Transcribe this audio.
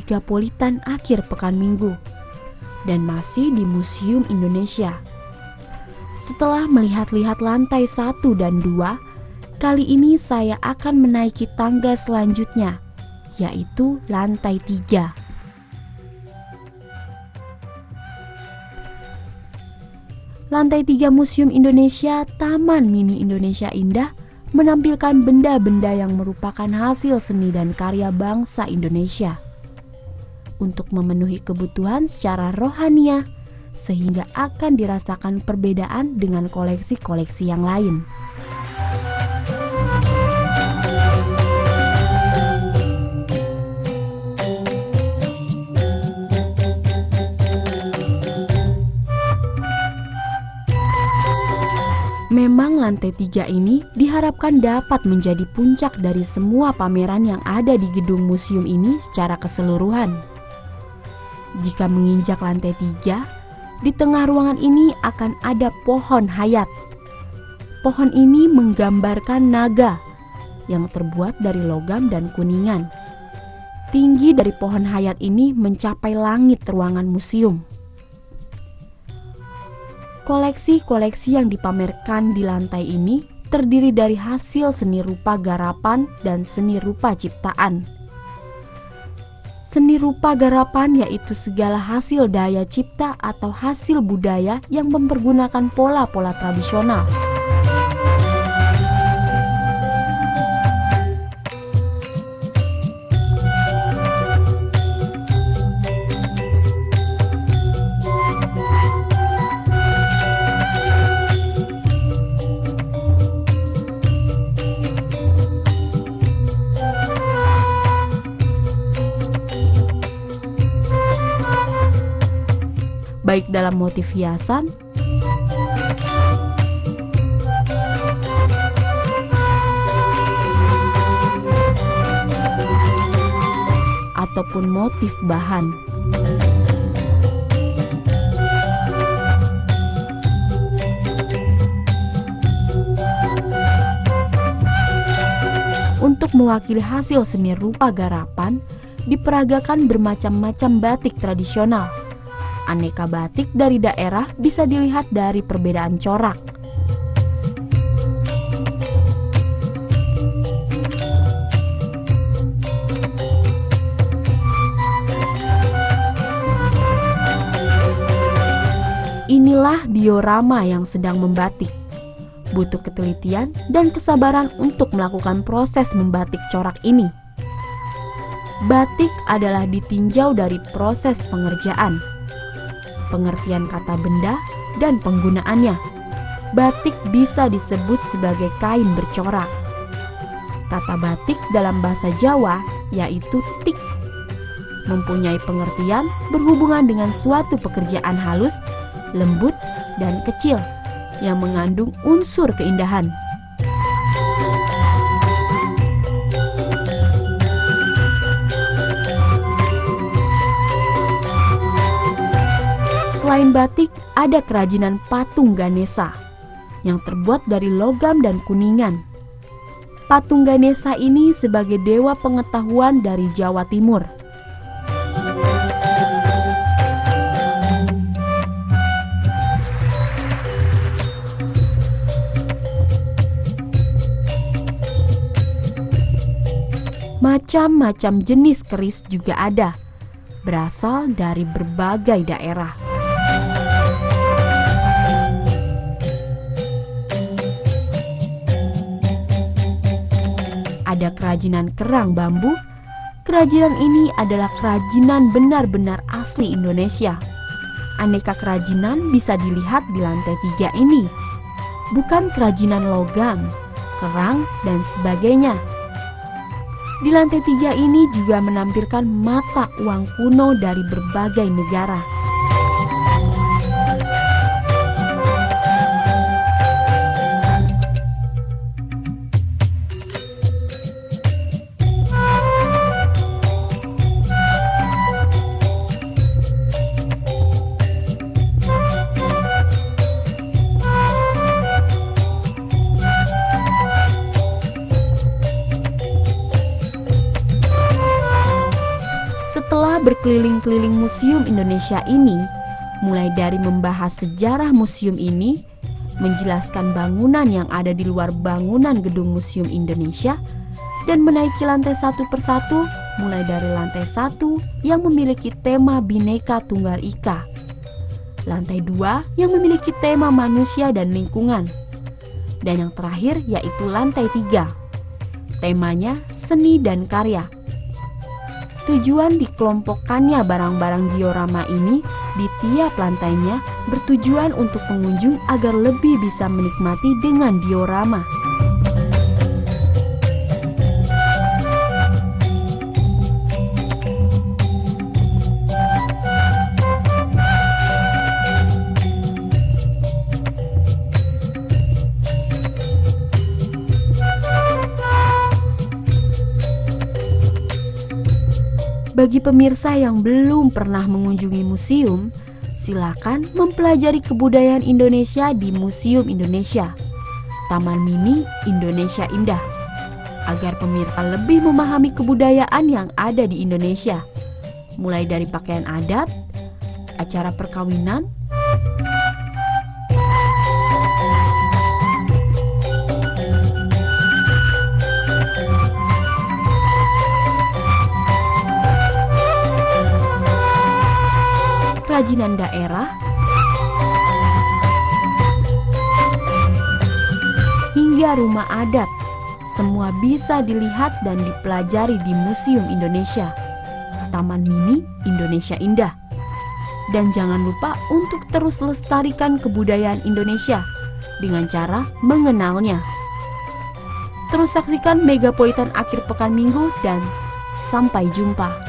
Megapolitan akhir pekan Minggu dan masih di Museum Indonesia. Setelah melihat-lihat lantai 1 dan 2, kali ini saya akan menaiki tangga selanjutnya, yaitu lantai 3. Lantai 3 Museum Indonesia, Taman Mini Indonesia Indah, menampilkan benda-benda yang merupakan hasil seni dan karya bangsa Indonesia untuk memenuhi kebutuhan secara rohaniah, sehingga akan dirasakan perbedaan dengan koleksi-koleksi yang lain. Memang lantai 3 ini diharapkan dapat menjadi puncak dari semua pameran yang ada di gedung museum ini secara keseluruhan. Jika menginjak lantai 3, di tengah ruangan ini akan ada pohon hayat. Pohon ini menggambarkan naga yang terbuat dari logam dan kuningan. Tinggi dari pohon hayat ini mencapai langit ruangan museum. Koleksi-koleksi yang dipamerkan di lantai ini terdiri dari hasil seni rupa garapan dan seni rupa ciptaan. Seni rupa garapan yaitu segala hasil daya cipta atau hasil budaya yang mempergunakan pola-pola tradisional. Baik dalam motif hiasan, ataupun motif bahan. Untuk mewakili hasil seni rupa garapan, diperagakan bermacam-macam batik tradisional. Aneka batik dari daerah bisa dilihat dari perbedaan corak. Inilah diorama yang sedang membatik. Butuh ketelitian dan kesabaran untuk melakukan proses membatik corak ini. Batik adalah ditinjau dari proses pengerjaan, pengertian kata benda, dan penggunaannya. Batik bisa disebut sebagai kain bercorak. Kata batik dalam bahasa Jawa yaitu tik, mempunyai pengertian berhubungan dengan suatu pekerjaan halus, lembut, dan kecil yang mengandung unsur keindahan. Selain batik, ada kerajinan patung Ganesha yang terbuat dari logam dan kuningan. Patung Ganesha ini sebagai dewa pengetahuan dari Jawa Timur. Macam-macam jenis keris juga ada, berasal dari berbagai daerah. Ada kerajinan kerang bambu. Kerajinan ini adalah kerajinan benar-benar asli Indonesia. Aneka kerajinan bisa dilihat di lantai 3 ini. Bukan kerajinan logam, kerang, dan sebagainya. Di lantai 3 ini juga menampilkan mata uang kuno dari berbagai negara. keliling-keliling Museum Indonesia ini, mulai dari membahas sejarah museum ini, menjelaskan bangunan yang ada di luar bangunan gedung Museum Indonesia, dan menaiki lantai satu persatu, mulai dari lantai 1 yang memiliki tema Bhinneka Tunggal Ika, lantai 2 yang memiliki tema manusia dan lingkungan, dan yang terakhir yaitu lantai 3, temanya seni dan karya. Tujuan dikelompokkannya barang-barang diorama ini di tiap lantainya bertujuan untuk pengunjung agar lebih bisa menikmati dengan diorama. Bagi pemirsa yang belum pernah mengunjungi museum, silakan mempelajari kebudayaan Indonesia di Museum Indonesia, Taman Mini Indonesia Indah, agar pemirsa lebih memahami kebudayaan yang ada di Indonesia, mulai dari pakaian adat, acara perkawinan, kerajinan daerah, hingga rumah adat. Semua bisa dilihat dan dipelajari di Museum Indonesia, Taman Mini Indonesia Indah. Dan jangan lupa untuk terus lestarikan kebudayaan Indonesia dengan cara mengenalnya. Terus saksikan Megapolitan akhir pekan Minggu dan sampai jumpa.